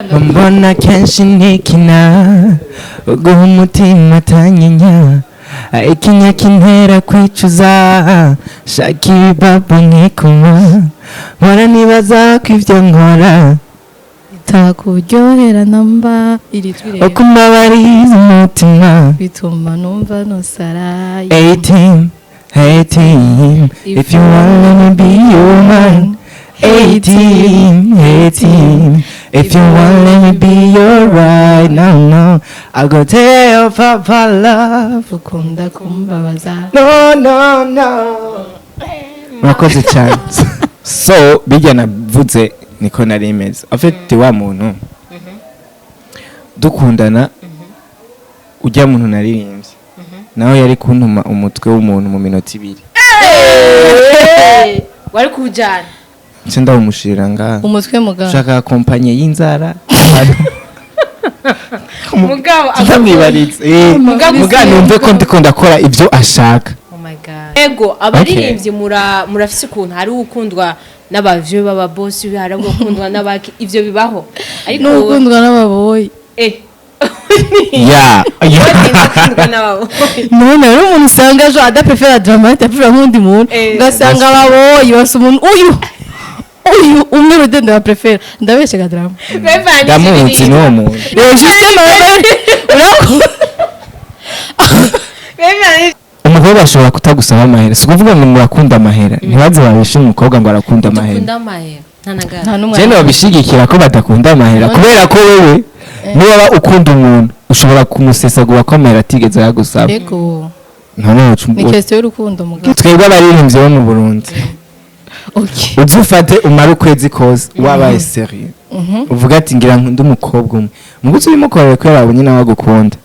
mbona kenshi ntikina uguha umutima atanyenya ikinya kintera kwicuza shaka ibibabo nkikuma nkora nibaza ko ivyo nkora itakuryohera namba iritwire ukumabariza umutima bituma numva nosara 18 if you wanna me be your man 18 if you wanna me be your right now I'll go tell papa love ukunda kumbabaza no murakoze cyane so bijya navuze niko nari imeze afite wa muntu dukundana ujya muntu naririmbye nawe yari kuntuma umutwe w'umuntu mu minota 2 wari kujana nce ndawumushira ngaha umutwe mugabo shaka kompanye y'inzara mugabo akamwibaritse mugabo numve ko ndiko ndakora ibyo ashaka. Oh my god ego abaririmbyi murafise ukuntu hari ukundwa n'abavyo baba boss hari ukundwa n'abaki ivyo bibaho ariko n'ukundwa n'ababoyi yeah none rero umuntu usanga ejo adaprefera dramate apfira nk'undi muntu ugasanga ababoyi basa umuntu uyu umwe rudende wa prefera ndabeshe ga drama ndamuzi no muntu umukobwa ashobora kutagusaba amahera si kuvuga ngo murakunda amahera ntibaze babishe umukobwa ngo arakunda amahera jene babishigikira ko badakunda amahera kubera ko wewe niba ukunda umuntu ushobora kumusesagura ko amahera atigeze yagusaba ego none ni question y'urukundo mugabo twebwe abaririmbyi bo mu Burundi okay uzufate umara ukwezi kose wabaye serieux uvuga ati ngira nkunda umukobwa umwe mugutse urimo korera ko yarabonye nawe agukunda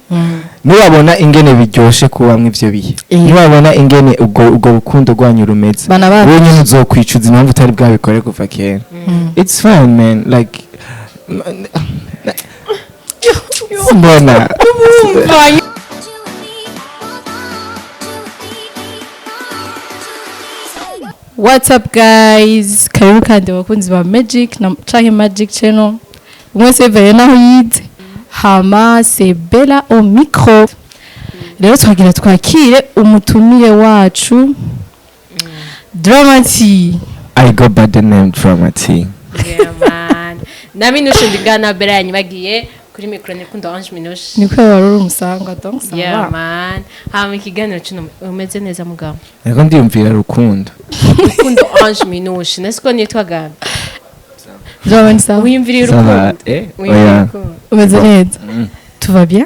nubabona ingene biryoshe kubamwe ivyo bihe nubabona ingene ubwo rukundo rwanyu rumeze wewe nyine uzokwicuza impamvu utari bwabikore kuva kera it's fine man like mbona What's up guys? Karibu kandi bakunzi ba Magic na canke Magic channel. Mwese veye naho yize. Hama c'est Bella au micro. Rero twagira twakire umutumire wacu Dramati. I go by the name Dramati. Yeah man. Nami nushindigana Bella yanyibagiye kuri micro nikunda Ange Minouche. Niko waruri umusanga donc ça va. Yeah man. Hama ikiganiro kino umeze neza mugabo. Niko ndiyumvira rukundo. Rukundo Ange Minouche. Nesiko nitwaga. Dramati ça. Wiyumvira rukundo. Oya. Umeze neza. Tu vas bien?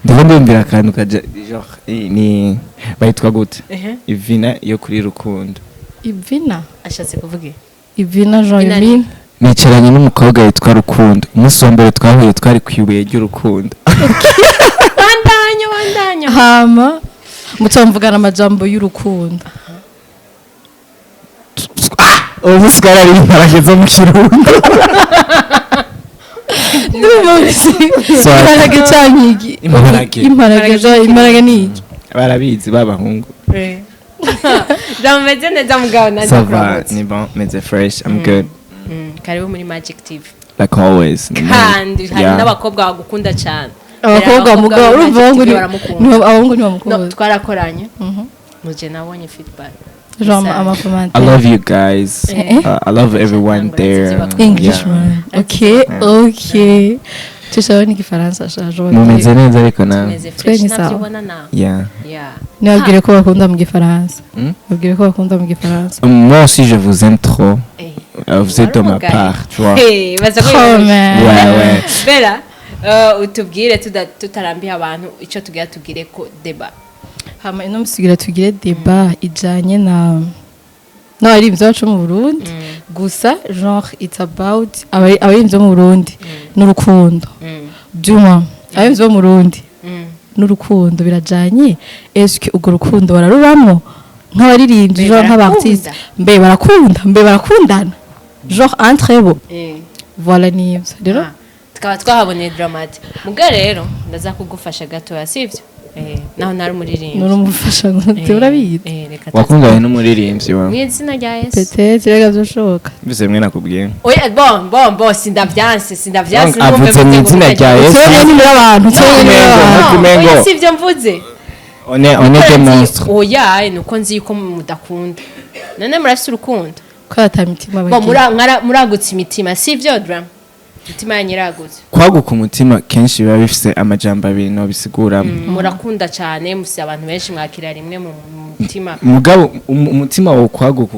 Ndiko ndiyumvira akantu kaje genre ni bayitwa gute? Ivina yo kuri rukundo. Ivina ashatse kuvuga Ivina Jean nicaranye n'umukobwa yitwa Rukundo umunsi wa mbere twahuye twari kwibuye ry'urukundo wandanya hama mutamvugana amajambo y'urukundo ubu sigara ari imparage zo mu kirundo imparage cankigi imparage ni iki barabizi babahungu Jameze neza mugabo na ça va ni bon meze fresh I'm good karibu muri Magic TV like always kandi hari n'abakobwa bagukunda cyane abakobwa mugabo urumva abahungu ni bamukunda twarakoranye muje nabonye feedback I love you guys I love everyone there Englishman okay Tushaoni kifaransa shaje mumeze neza ariko na twese nabyibona na yeah nabwire ko bakunda mu gifaransa nabwire ko bakunda mu gifaransa moi aussi je vous aime trop vous êtes de ma part tu vois ouais Bella utubwire tutarambiye abantu ico tugira tugire ko deba hama ino musigira tugire deba ijanye na n'abaririmbyi bacu mu Burundi gusa genre it's about abaririmbyi mu Burundi n'urukundo Juma abaririmbyi mu Burundi n'urukundo birajanye est-ce urwo rukundo bararubamwo nk'abaririmbyi genre nk'abartiste mbe barakundana genre entre bo voilà nivyo rero tukaba twahaboneye Dramati muga rero ndaza kugufasha gato sivyo naho nari umuririmbyi nurumufasha ngo urabizi reka wakundanye n'umuririmbyi wawe mwizina rya Yesu petete rega byoshoka bize mwe nakubwiye oya bon sindavyanse avuze mu izina rya Yesu tsoye ni muri abantu tsoye ni muri abantu oya sivyo mvuze one demonstre oya nuko nzi yuko mudakunda none murafise urukundo kwata mitima bo muragutse imitima sivyo drama imitima yanyiragutse kwaguka umutima kenshi biba bifise amajambo abiri no bisigura murakunda cyane mufise abantu benshi mwakira rimwe mu mutima mugabo umutima wo kwaguka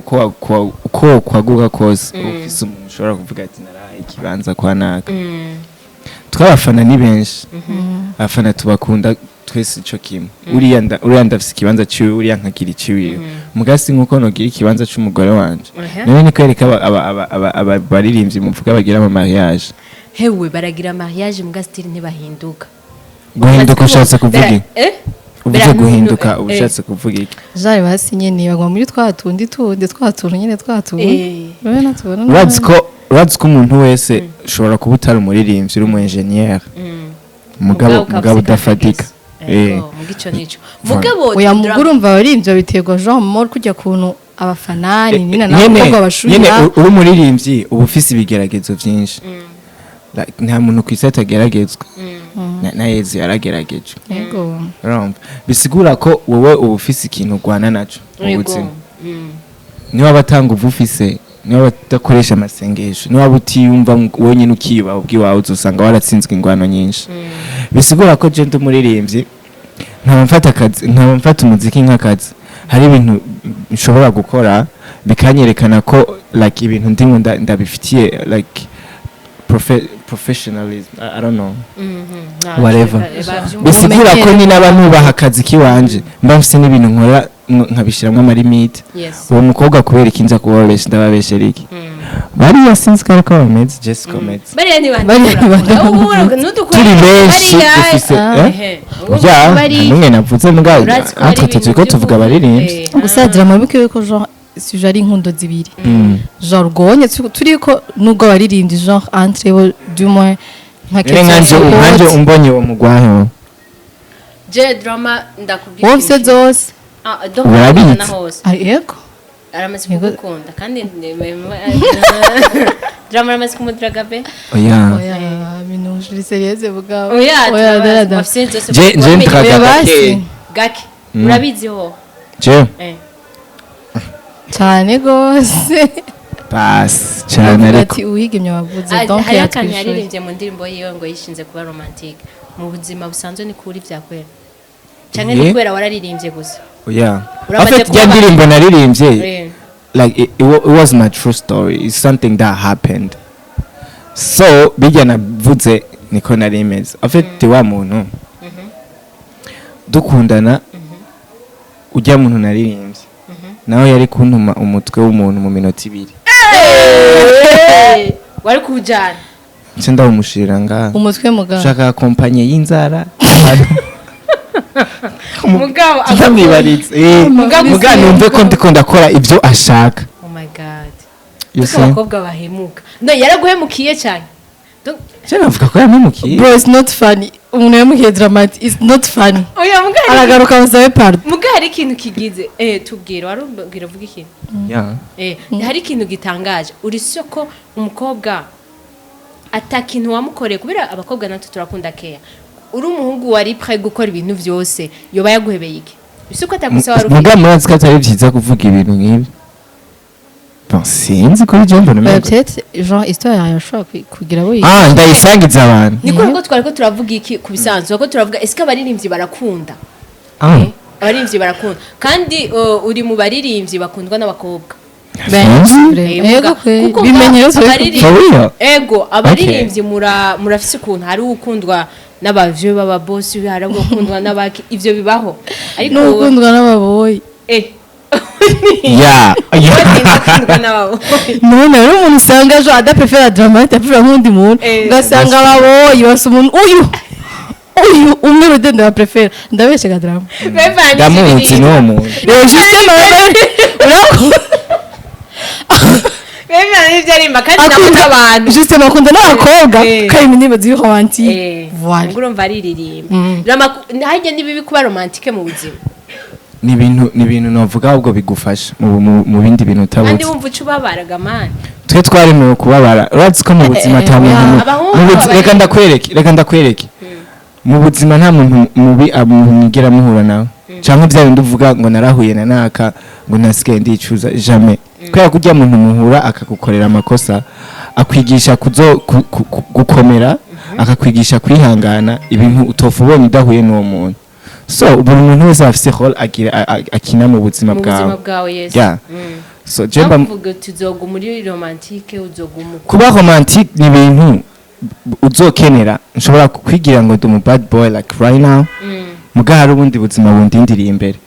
uko kwaguka kose ufise umuntu ushobora kuvuga ati naraye ikibanza kwa naka twabafana ni benshi abafana tubakunda twese ico kimwe uriya ndafise ikibanza ciwe uriya nkagira iciwiwe mugasi nkuko nogira ikibanza c'umugore wanje none ni kwereka abaririmbyi muvuga bagira ama mariage hewe baragira mariage mugasi tiri ntibahinduka guhinduka ushatse kuvuga iki uvuze guhinduka ushatse kuvuga iki jari basinye ni bagwa muri twatundi nyene urazi ko umuntu wese ushobora kuba utari umuririmbyi uri umu engineer mugabo udafatika mugico nico mugabo oya mugurumva baririmbyi biterwa Jean Mor kujya kuntu abafana nina nabwo bashurira nyene uri umuririmbyi uba ufise ibigeragezo byinshi nta muntu kwisata geragezwa na Yezu yaragerageje yego bisigura ko wowe uba ufise ikintu ugwana naco ubuzima niba batanga ufise niba badakoresha amasengesho niba utiyumva wonyine ukiba ubwiwawe uzosanga waratsinzwe ingwano nyinshi bisigura ko je ndumuririmbyi nkaba mfata umuziki nk'akazi hari ibintu nshobora gukora bikanyerekana ko like ibintu ndimo ndabifitiye like professionalism I don't know whatever bisigura ko ni n'abantu baha akazi kiwanje mba mfise n'ibintu nkora nkabishiramwe amarimite uwo mukobwa kubera ikinza kuboresha ndababeshere iki bariya sinzi ko ariko bameze just comment bariya ni bande turi benshi dufise numwe navuze mugabo natwe tuzi tuvuga abaririmbyi gusadira amaboko yuko Jean suje ari inkundo zibiri genre gonye turiko nubwo abaririmbyi genre entre bo du moins nkanje umbonye uwo mugwahe je drama ndakubwira wose zose urabizi yego aramaze kugukunda kandi drama aramaze kumudiraga be oya minuje serieze buga oya dada je ntraga gake urabizi ho je cyane gose bas cyane ariko ati uhigemye wavuze donc yakanye yaririmbye mu ndirimbo yiwe ngo yishinze kuba romantique mu buzima busanzwe ni kuri vyakwera canke ni kwera wararirimbye gusa oya afite ya ndirimbo naririmbye like it was my true story. It's something that happened. So bijya navuze niko narimeze afite wa muntu dukundana ujya muntu naririmbye nawe yari kuntuma umutwe w'umuntu mu minota 2 wari kujana nda umushira nga umutwe mugabo shaka kompanye y'inzara mugabo akamwibaritse mugabo numve ko ndikunda kora ibyo ashaka. Oh my god abakobwa bahemuka no yaraguhemukiye cyane cyane avuga ko yamukiye bro it's not funny umuntu yamukiye dramatic it's not funny oya mugabo aragaruka muzabe pardon mugabo hari ikintu kigize tubwira warubwira vuga ikintu hari ikintu gitangaje uri soko umukobwa atakintu wamukoreye kubera abakobwa natwe turakunda keya uri umuhungu wari prêt gukora ibintu byose yoba yaguhebeye iki bisuko atagusa wari mugabo murazi ko atari byiza kuvuga ibintu nk'ibi sinzi ko ijambo nemeye peut-être genre histoire yashobora kugira bo ndayisangiza abantu niko ngo twari ko turavuga iki kubisanzwe ko turavuga eske abaririmbyi barakunda abaririmbyi barakunda kandi uri mu baririmbyi bakundwa n'abakobwa ego abaririmbyi murafise ukuntu hari ukundwa n'abavyo baba boss hari ukundwa n'abaki ivyo bibaho ariko ukundwa n'ababoyi none rero umuntu usanga ejo adaprefera dramatique apfira nk'undi muntu ugasanga ababoyi basa umuntu uyu umwe rudende wa prefera ndabeshega drama ndamuzi n'uwo muntu bemera n'ibyo arimba kandi nakunda abantu justement akunda n'abakobwa kandi indirimbo ziri romantique voilà urumva aririmba harya nibibi kuba romantique mu buzima ni ibintu navuga ahubwo bigufasha mu bindi bintu utabuze kandi wumva uca ubabaraga mani twe twaremewe kubabara urazi ko mu buzima ata muntu reka ndakwereke mu buzima nta muntu mubi mwigera muhura nawe cyangwa bya bindi uvuga ngo narahuye na naka ngo nasigaye ndicuza jamais kubera ko ujya muntu muhura akagukorera amakosa akwigisha gukomera akakwigisha kwihangana ibintu utofu ubonye udahuye n'uwo muntu so buri muntu wese afite role akina mu buzima bwawe yes so jemba mvuga tuzoga muri romantique uzoga kuba romantique ni ibintu uzokenera nshobora kukwigira ngo ndi mu bad boy like right now muga hari ubundi buzima bundi ndiri imbere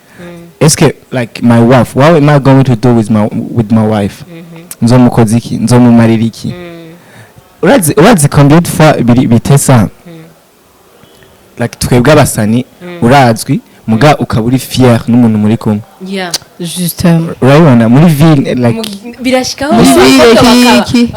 eske like my wife what am I going to do with my wife nzomukoza iki nzomumarira iki urazi combien de fois bitesa like twebwe abasani urazwi muga ukaba uri fier n'umuntu muri kumwe justement urabona muri ville like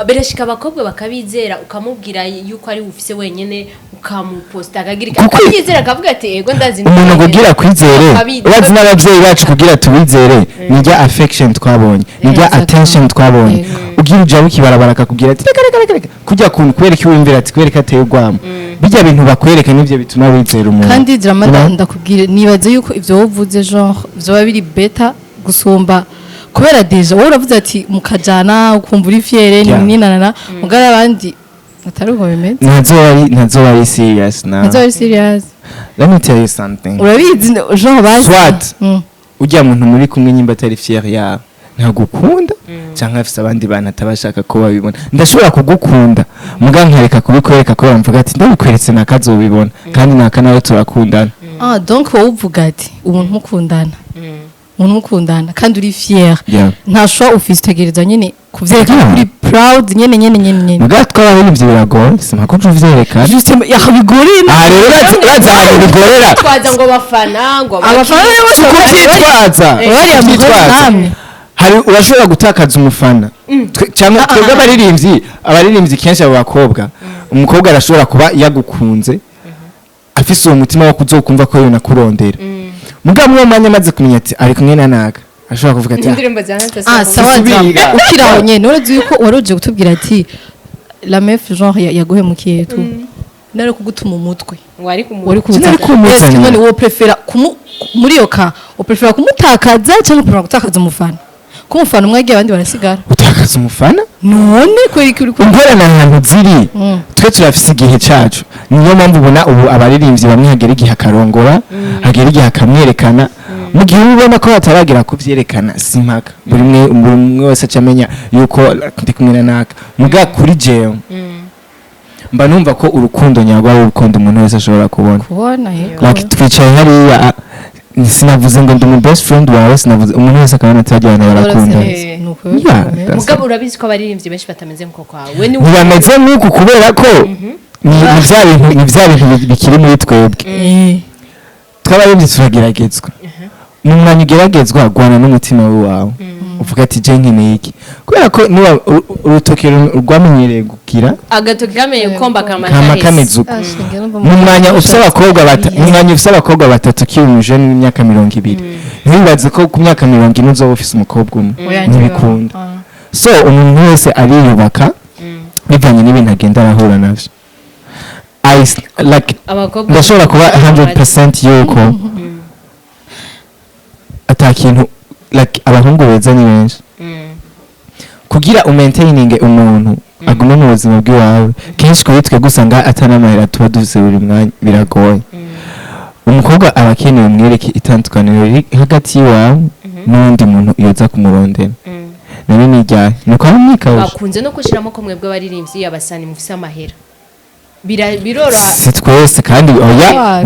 birashika abakobwa bakabizera ukamubwira yuko ari ufise wenyene ukamuposta akagira akabizera akavuga ati ego ndazi umuntu kugira kwizere urazi n'abavyeyi bacu kugira tubizere nijya affection twabonye nijya attention twabonye ugira ujaho kibarabara akakubwira ati reka kujya kuntu kwereka wimvira ati kwereka ateye ugwamo bijya bintu bakwereka nivyo bituma wizera umuntu kandi drama ndakubwira nibaze yuko ivyo wovuze genre vyoba biri beta gusumba kubera deja wowe uravuze ati mukajana ukumva uri fiere ninanana mugara abandi atari uko bimeze ntazo wari serious na ntazo wari serious let me tell you something urabizi genre bazi swat ujya muntu muri kumwe nyimba atari fier ya ntagukunda cyangwa afise abandi bantu atabashaka ko babibona ndashobora kugukunda muga nkareka kubikwereka ko bamvuga ati ndabikweretse nakazobibona kandi nakanawe turakundana donc wowe uvuga ati umuntu mukundana kandi uri fier ntashobora ufitegereza nyene kuvyeka kuri proud nyene muga twabahirivye biragoye simako uvyerekana justement yakabigorina rero uraza ahantu bigorera twaza ngo bafana ngo abafana bose kuvyitwaza hari urashobora gutakaza umufana cyangwa twebwe abaririmbyi kenshi abo bakobwa umukobwa arashobora kuba yagukunze afise uwo mutima wo kuzokumva ko yona kurondera muga mwe mwanya maze kumenya ati ari kumwe na naka ashobora kuvuga ati indirimbo za sawa ukiraho nyene urazi yuko waroje gutubwira ati la meuf genre yaguhemukiye tu nari kugutuma umutwe wari kumutwe none wo prefera muri yo ka wo prefera kumutakaza cyangwa prefera gutakaza umufana kumufana umwe abandi barasigara utakaza umufana none kweri kuri ngorana ahantu ziri twe turafise igihe cacu niyo mpamvu ubona ubu abaririmbyi bamwe hagera igihe akarongora hagera igihe akamwerekana mu gihe ubona ko bataragira kuvyerekana simpaka buri umwe wese acamenya yuko ndi kumwe na naka muga kuri jewe mba numva ko urukundo nyarwo ari urukundo umuntu wese ashobora kubona like twicaye hariya sinavuze ngo ndi mu best friend wawe sinavuze umuntu wese akabona turagira barakunda mugabo urabizi ko abaririmbyi benshi batameze nko kwawe ntibameze nk'uku kubera ko ni bya bintu bikiri muri twebwe twabaririmbyi turageragezwa mu mwanya ugeragezwa gwana n'umutima wawe uvuga ati je nkeneye iki kubera ko niba urutoki rwamenyereye gukira agatoki kamenye komba kamazuka mu mwanya ufite abakobwa batatu kiyumuje n'imyaka 20 ntibaze ko ku myaka 40 uzoba ufise umukobwa umwe ntibikunda so umuntu wese ariyubaka bivanye n'ibintu agenda arahura navyo ndashobora kuba 100% yuko atakintu like abahungu beza ni benshi kugira umaintaining umuntu agume mu buzima bw'iwawe kenshi kuri twe gusanga atanamahera tuba dufise buri mwanya biragoye umukobwa abakeneye umwereke itandukaniro riri hagati y'iwawe n'undi muntu yoza kumurondera nari nijyaye nuko amwikaje bakunze no kushiramo ko mwebwe abaririmbyi abasani mufise amahera birora si twese kandi oya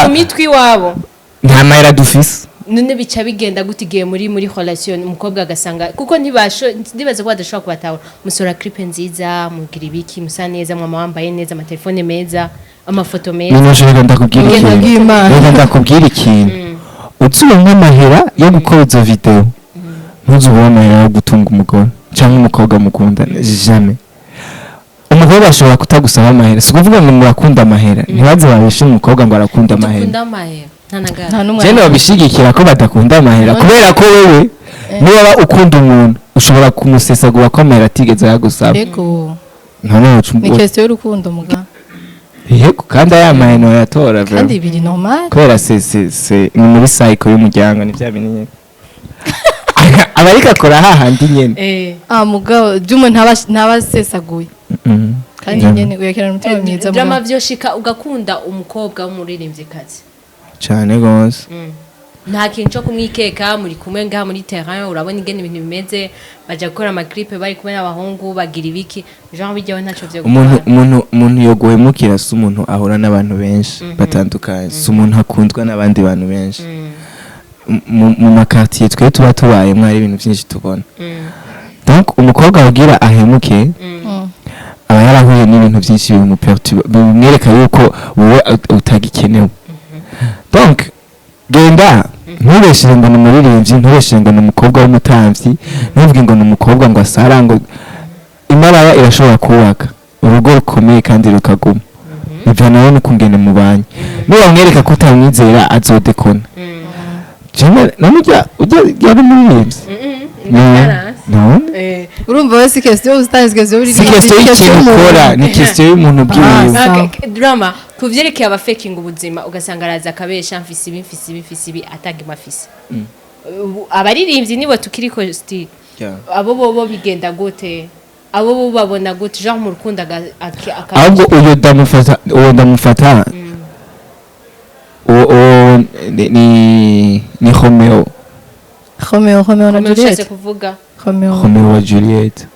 mu mitwi wabo nta mahera dufise none bica bigenda gutigiye muri relation umukobwa agasanga kuko ndibaza ko badashobora kubatahura musora clip nziza mugira ibiki musa neza mama wambaye neza amatelefone meza amafoto meza none ndakubwira ikintu uzuba nk'amahera yo gukora izo video ntuzubona amahera yo gutunga umugore cyangwa umukobwa mukundana jamais umukobwa ashobora kutagusaba amahera si kuvuga ngo murakunda amahera ntibaze babishe umukobwa ngo arakunda amahera jene babishigikira ko badakunda amahera kubera ko wewe niba ukunda umuntu ushobora kumusesagura ko amahera atigeze yagusaba yego none ni question y'urukundo muga yego kandi aya mahera yatora kandi biri normal kubera se ni muri cycle y'umuryango ni bya bintu abarika akora hahandi nyene mugabo byumu ntabasesaguye kandi nyene uyakirana umutima mwiza drama vyoshika ugakunda umukobwa w'umuririmvyikazi cyane gose nta kintu cyo kumwikeka muri kumwe ngaha muri terrain urabona ingene ibintu bimeze baja gukora ama clip bari kumwe n'abahungu bagira ibiki genre bijyaho ntaco vyo umuntu yoguhemukira si umuntu ahura n'abantu benshi batandukanye si umuntu akundwa n'abandi bantu benshi mu makartier twe tuba tubaye mwari ibintu byinshi tubona donc umukobwa wagira ahemuke aba yarahuye n'ibintu byinshi bimwereka yuko wowe utagikenewe donc genda ntubeshere ngo ni umuririmbyi ntubeshere ngo ni umukobwa w'umutamvyi ntuvuge ngo ni umukobwa ngo asara ngo imaraya irashobora kubaka urugo rukomeye kandi rukaguma bivana nawe n'ukungene mubanye niwamwereka ko utamwizera azodekona namujya yari umuririmbyi urumva we si question ustanze question uri si question y'ikintu ukora ni question y'umuntu bwiwe drama kuvyerekeye aba faking ubuzima ugasanga araza akabesha mfise ibi ataga mafise abaririmbyi nibo tukiriko still abo bobo bigenda gute abo bo babona gute genre mu rukundo ahubwo uyo ndamufata ni Romeo na Juliet kuvuga Romeo wa Juliet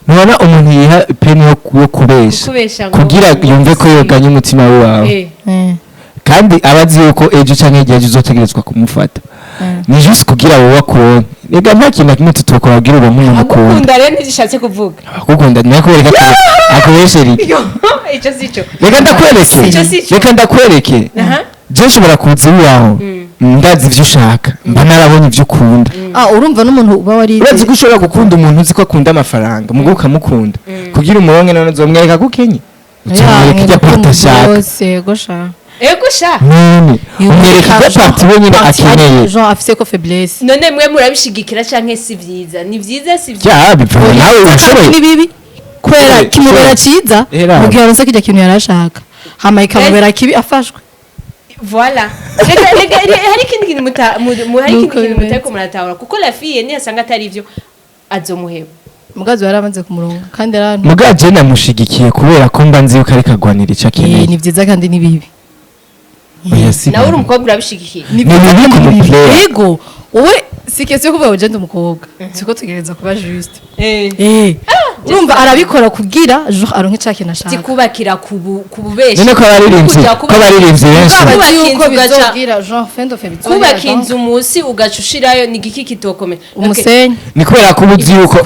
nubona umuntu yiha peni yo kubesha kugira yumve ko yoganye umutima wawe kandi abazi yuko ejo canke igihe uzotegerezwa kumufata ni juste kugira wowe akuronke rega nta kintu kimwe tutokora kugira uwo muntu akunda akunda rero ntishatse kuvuga akukunda nyakubereka akubesheri ico sico reka ndakwereke je nshobora kuza iwawe ndazi ivyo ushaka mba narabonye ivyo ukunda urumva n'umuntu uba wari urazi ko ushobora gukunda umuntu uzi ko akunda amafaranga mugo ukamukunda kugira umuronke none uzomwereka ko Kenya uzomwereka ijya parta ashaka ego sha none umwereka ijya parta wenyine akeneye Jean afise ko faiblesse none mwe murabishigikira canke si vyiza ni vyiza si vyiza ya bipfa nawe urashoboye ni bibi kwera kimubera ciza mugihe aronse kijya kintu yarashaka hama ikamubera kibi afashwe voilà hari ikindi kintu mutako muratahura kuko la fille ni asanga atari ivyo azomuheba mugazi yarabanze ku murongo kandi arantu mugaje namushigikiye kubera ko mba nzi yuko ari kagwanira ica kintu ni vyiza kandi ni bibi nawe uri umukobwa urabishigikiye ni bibi yego wowe si question kuvuga ugenda umukobwa siko tugereza kuba juste urumva arabikora kugira jo aronke cake nashaka tikubakira kububesha none ko baririmbye benshi yuko bizogira Jean fin de fait kubakinza umusi ugacushirayo ni giki kitokome umusenyi ni kubera ko ubuzi yuko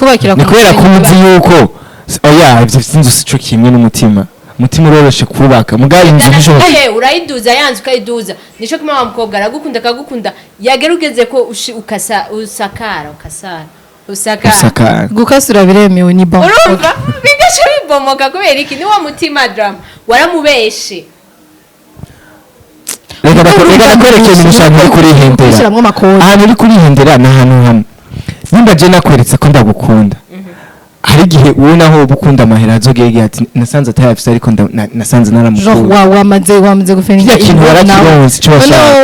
oya ivyo sinzi sico kimwe n'umutima mutima uroroshe kubaka mugari inzu nishobora urayiduza yanzu ukayiduza nico kuma wa mukobwa aragukunda akagukunda yagerugeze ko usakara gukasura biremewe ni bon urumva bigasho bibomoka kubera iki ni wa mutima drama waramubeshe reka nakwerekeye ibishaka uri kurihendera ahantu uri kurihendera ni ahantu hamwe nimba je nakweretse ko ndagukunda hari igihe ubona aho gukunda amahera azogeye ati nasanze atayafise ariko nasanze naramukunda wamaze gufenga ikintu warakironse cyo washaka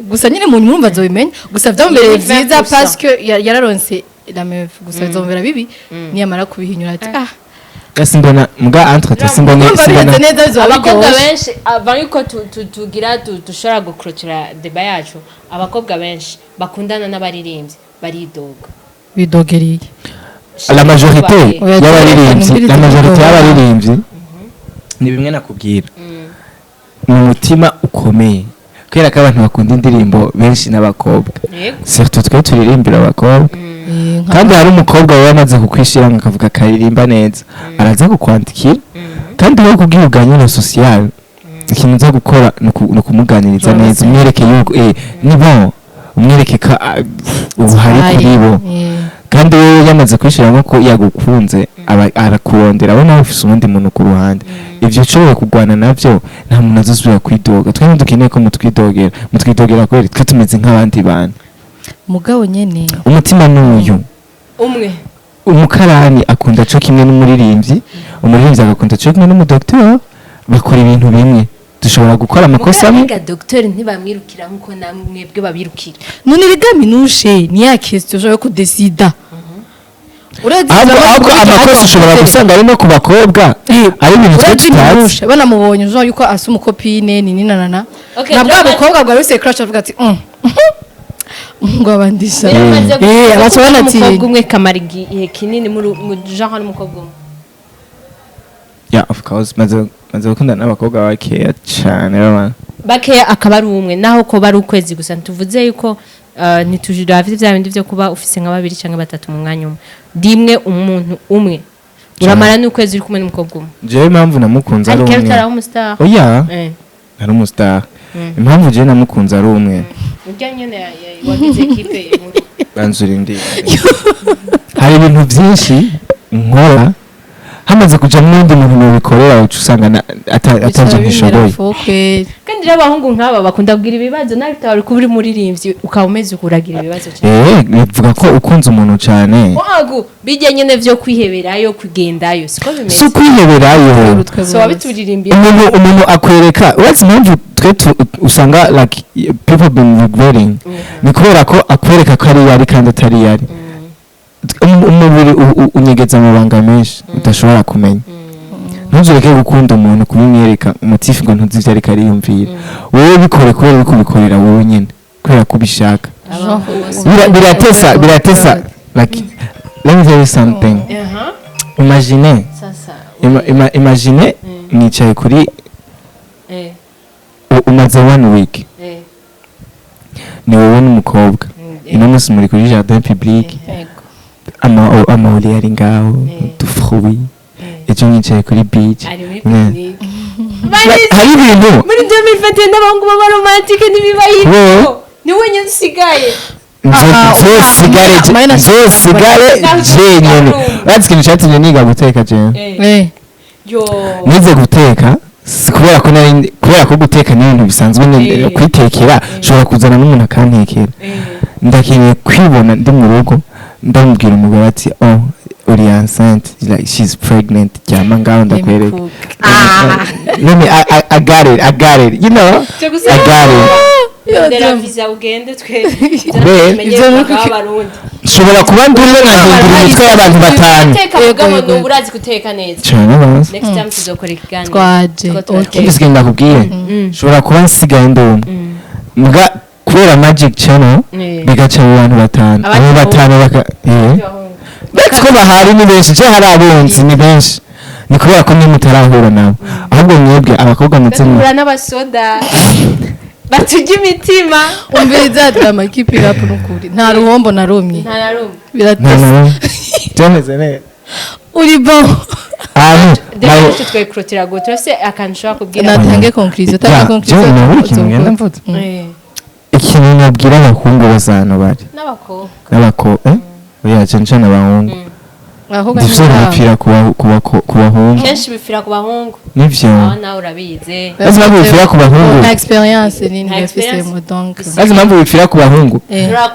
gusa nyine mu nyumva zobimenya gusa vyambereye vyiza parce que yararonse la meuf gusa zombera bibi niyamara kubihinyura ati yasimbona mga entre simbona abakobwa benshi avant yuko tugira dushora gucrochera deba yacu abakobwa benshi bakundana n'abaririmbyi baridoga bidogeriye la majorité y'abaririmbyi ni bimwe nakubwira mu mutima ukomeye kubera ko abantu bakunda indirimbo benshi n'abakobwa surtout twe turirimbira abakobwa kandi hari umukobwa we yamaze kukwishira ngo akavuga karirimba neza araza kukwandikira kandi wowe kubwira uganyira social ikintu uza gukora no kumuganiriza neza umwereke yuko ni bon umwereke ka ubu hari kuri bo kandi wewe yamaze kwishiramo ko yagukunze arakurondera we nawe ufise ubundi muntu ku ruhande ivyo ushobora kugwana navyo nta muntu azosubira kwidoga twe dukeneye ko mutwidogera kweri twe tumeze nk'abandi bantu mugabo nyene umutima n'uyu umwe umukarani akunda co kimwe n'umuririmbyi agakunda co kimwe n'umudoktor bakora ibintu bimwe dushobora gukora amakosa amwe docteur ntibamwirukira nkuko namwe bwe babirukira none rigaminushe ni ya question yo kudesida ahubwo amakosa ushobora gusanga ari no ku bakobwa ari ibintu twe tutazi banamubonye ujo yuko asa umukopine ni ninanana nabwo abakobwa bwa wese crash avuga ati ngo abandisha abacabana ati umukobwa umwe kamara igihe kinini mu genre n'umukobwa umwe of course maze gukundana n'abakobwa bakeya cyane bakeya akaba ari umwe naho ko bari ukwezi gusa tuvuze yuko ntitujira afite bya bindi byo kuba ufise nka babiri cyangwa batatu mu mwanya umwe dimwe umuntu umwe uramara n'ukwezi uri kumwe n'umukobwa umwe jewe impamvu namukunze ari umwe ariko umustar oya ari umustar impamvu jewe namukunze ari umwe urya nyene wagize equipe banzura indi hari ibintu byinshi nkora hamaze kuja n'undi muntu mubikorera uca usanga atanje nkishoboye kandi rero abahungu nk'aba bakunda kugira ibibazo nawe utari kuba uri muririmbyi ukaba umeze ukuragira ibibazo cyane bivuga ko ukunze umuntu cyane wagu bijya nyene vyo kwiheberayo kugendayo siko bimeze so kwiheberayo so wabituririmbiye umuntu akwereka uretse impamvu twe usanga like people been regretting ni kubera ko akwereka ko ari yari kandi atari yari umubiri unyegeza amabanga menshi udashobora kumenya ntuzureke gukunda umuntu kubimwereka umutifu ngo ntuzi ivyo ariko ariyumvira wowe bikore kubera uri kubikorera wowe nyene kubera ko ubishaka biratesa like let me tell you something imagine nicaye kuri umaze 1 week ni wowe n'umukobwa ino munsi muri kuri jardin public amahuri yari ngaho dufruit ejo nyicaye kuri beach hari ibintu muri 2021 n'abahungu baba romantique ntibibayiko ni wenyine usigaye zosigare jenyene urazi ikintu cyatumye niga guteka jewe nize guteka kubera ko guteka n'ibintu bisanzwe kwitekera ushobora kuzana n'umuntu akantekera ndakeneye kwibona ndi mu rugo ndamubwira umugabo ati uri enceinte like she's pregnant cyama ngaho ndakwereka I got it you know I got it ndera visa ugende twe shobora kuba ndumwe nkahindura imitwe y'abantu batanu mugabo urazi guteka neza next time tuzokora ikiganiro twaje okay ndakubwiye shobora kuba nsigaye ndumwe mbwa kubera magic channel bigaca mu bantu batanu abo batanu ko bahari ni benshi je hari abonzi ni benshi ni kubera ko ni mutarahura nabo ahubwo mwebwe abakobwa mutsemo n'abasoda batujya imitima umviriza drama keep it up n'ukuri nta ruhombo narumye biratese byameze neza uri bon rero twikrotira go turase akanshaka kubwira natange conclusion ikintu nabwira abahungu bazano bari n'abakobwa oya cyane n'abahungu ndivyo bipfira ku bahungu kenshi bipfira ku bahungu nivyo nawe urabize lazima bipfira ku bahungu na experience ni ndafise mo donc lazima bipfira ku bahungu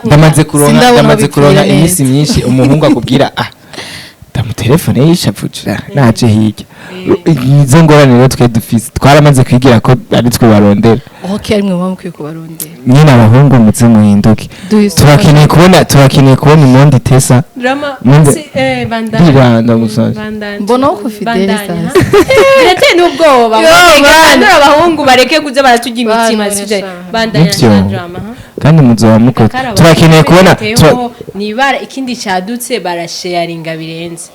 ndamaze kuronka iminsi myinshi umuhungu akubwira telefone yishavujira naje hirya izo ngorane rero twe dufise twaramaze kwigira ko ari twe barondera okay ari mwe bamukwiye kubarondera nyine abahungu mutse muhinduke turakeneye kubona imondi tesa drama bandana gusaza mbona uko fidelisa birate n'ubwoba kandi abahungu bareke kuza baratujya imitima sije bandana drama kandi muzoba muko turakeneye kubona nibara ikindi cyadutse barasharinga birenze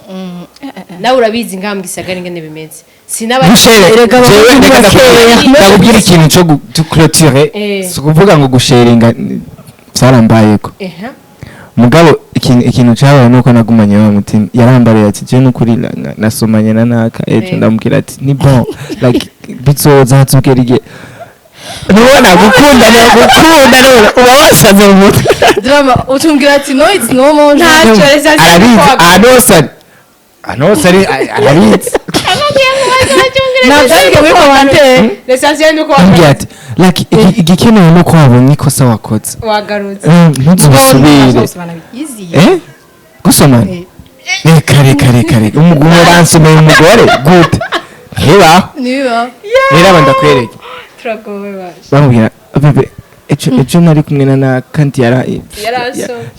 nawe urabizi ngambwe isagara ingene bimeze sinabareka ndakubwira ikintu cyo clôturer kuvuga ngo gusharinga byarambayeko mugabo ikintu cyabaye nuko nagumanye wa mutima yarambariye ati je n'ukuri nasomanye na naka ejo ndamubwira ati ni bon like bizoza hatugera igihe nubona gukunda none uba wasaze mu mutwe drama utumbwira ati no it's normal ntacyo arabizi ahantu hose arabizi nabyandike muri commentaire l'essentiel nuko ambwira ati like igikenewe nuko wabonye ikosa wakoze wagarutse ntuzusubire gusomana kare umugore aransomeye umugore gute niba rero ndakwereke turagowe baje bamubwira bebe ejo nari kumwe na kandi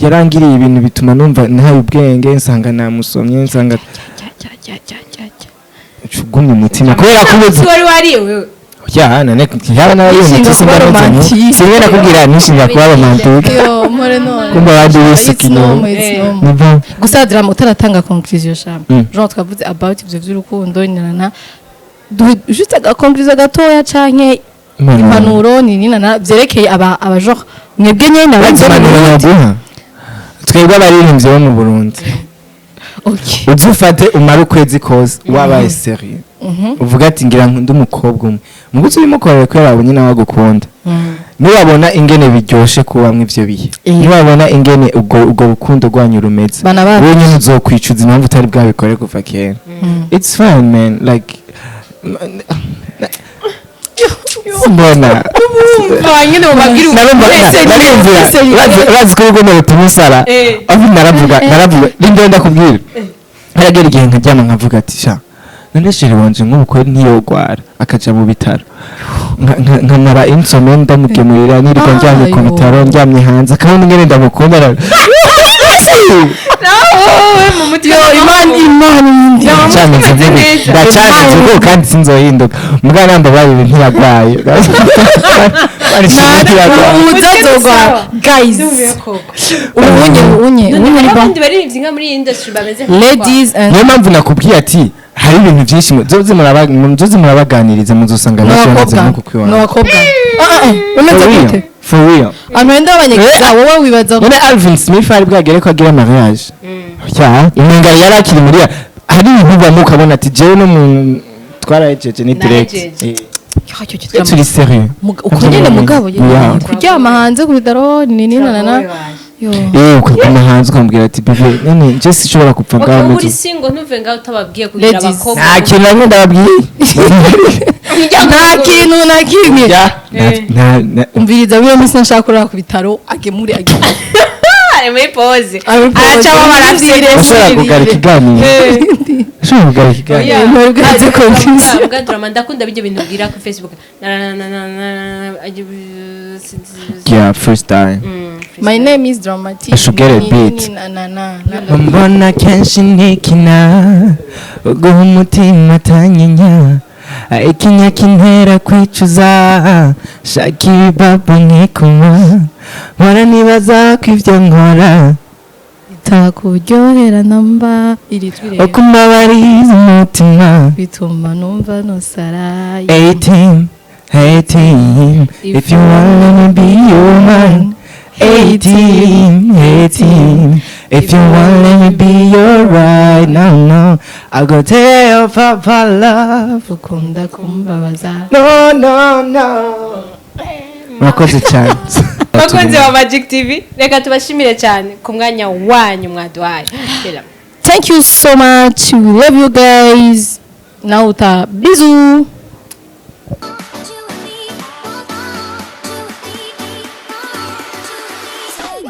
yarangiriye ibintu bituma numva ntaye ubwenge nsanga namusomye nsanga cugumye umutima kubera kubuze wari wariwe ya nane yaba nayo mutima romantique sinwe nakubwira nishinga kuba romantique yo more none kumba bandi wisikinyo gusa drama utaratanga conclusion shamba genre twavuze about ivyo vy'urukundo nyana juste aga conclusion gatoya canke impanuro nina vyerekeye aba genre mwebwe nyene nabaguha twebwe abaririmbyi bo mu Burundi okay uzufate umara ukwezi kose wabaye serie uvuga ati ngira nkunda umukobwa umwe mugutse urimo korera ko yarabonye nawe agukunda nibabona ingene biryoshe kubamwe ivyo bihe nibabona ingene ubwo rukundo rwanyu rumeze wowe nyine uzokwicuza impamvu utari bwabikore kuva kera it's fine man like mbona nyine mubagira bazi ko ubwo mu tumusara aho naravuga rinde ndakubwira haragera igihe nkajyama nkavuga ati sha none shere wanje nk'uko ntiyogwara akaja mu bitaro nkamara insome ndamugemurira niriko njyamye ku bitaro njyamye hanze akabona ingene ndamukunda mu mutima imana ndacaje ko kandi sinzohinduka mugana namba bayi ntiyagwaye uzazogwa guys unye abandi baririmbyi nka muri industry bameze ladies and niyo mpamvu nakubwiye ati hari ibintu byinshi zoze murabaganiriza muzosanga bashobora nko kukwibona n'abakobwa umeze gute for real amenda abanyagiza wowe wibaza none Alvin Smith ari bwagere ko agira mariage ya imengara yarakiri muri hari ibintu bamukabona ati jewe no mu twarajeje ni direct turi sérieux ukugenda mugabo kuryama hanze ku bitaro ninina ukaguma hanze ukambwira ati bebe none nje sinshobora kupfa ngaho muri singo ntuve ngaho utababwiye kugira abakobwa nta kintu namwe ndababwiye nta kintu na kimwe umviriza wiyo misi nshaka kurara ku bitaro agemure muri pause aracamo baravyire ashobora kugara ikiganiro ashobora kugara ikiganiro mugadrama ndakunda bijye bintu bwira ku Facebook yeah first time my name is dramatic I should get a beat mbona kenshi nikina guha umutima tanyinya ikinya kintera kwicuza shaki baba nkikuma nkora nibaza ko ivyo nkora itakuryohera namba iritwire okumabariza umutima bituma numva nosara 18 if you want me be your man 18 if you want me be your right now I go tell papa love ukunda kumbabaza no murakoze cyane bakunze wa Magic TV reka tubashimire cyane ku mwanya wanyu mwaduhaye thank you so much we love you guys now bisous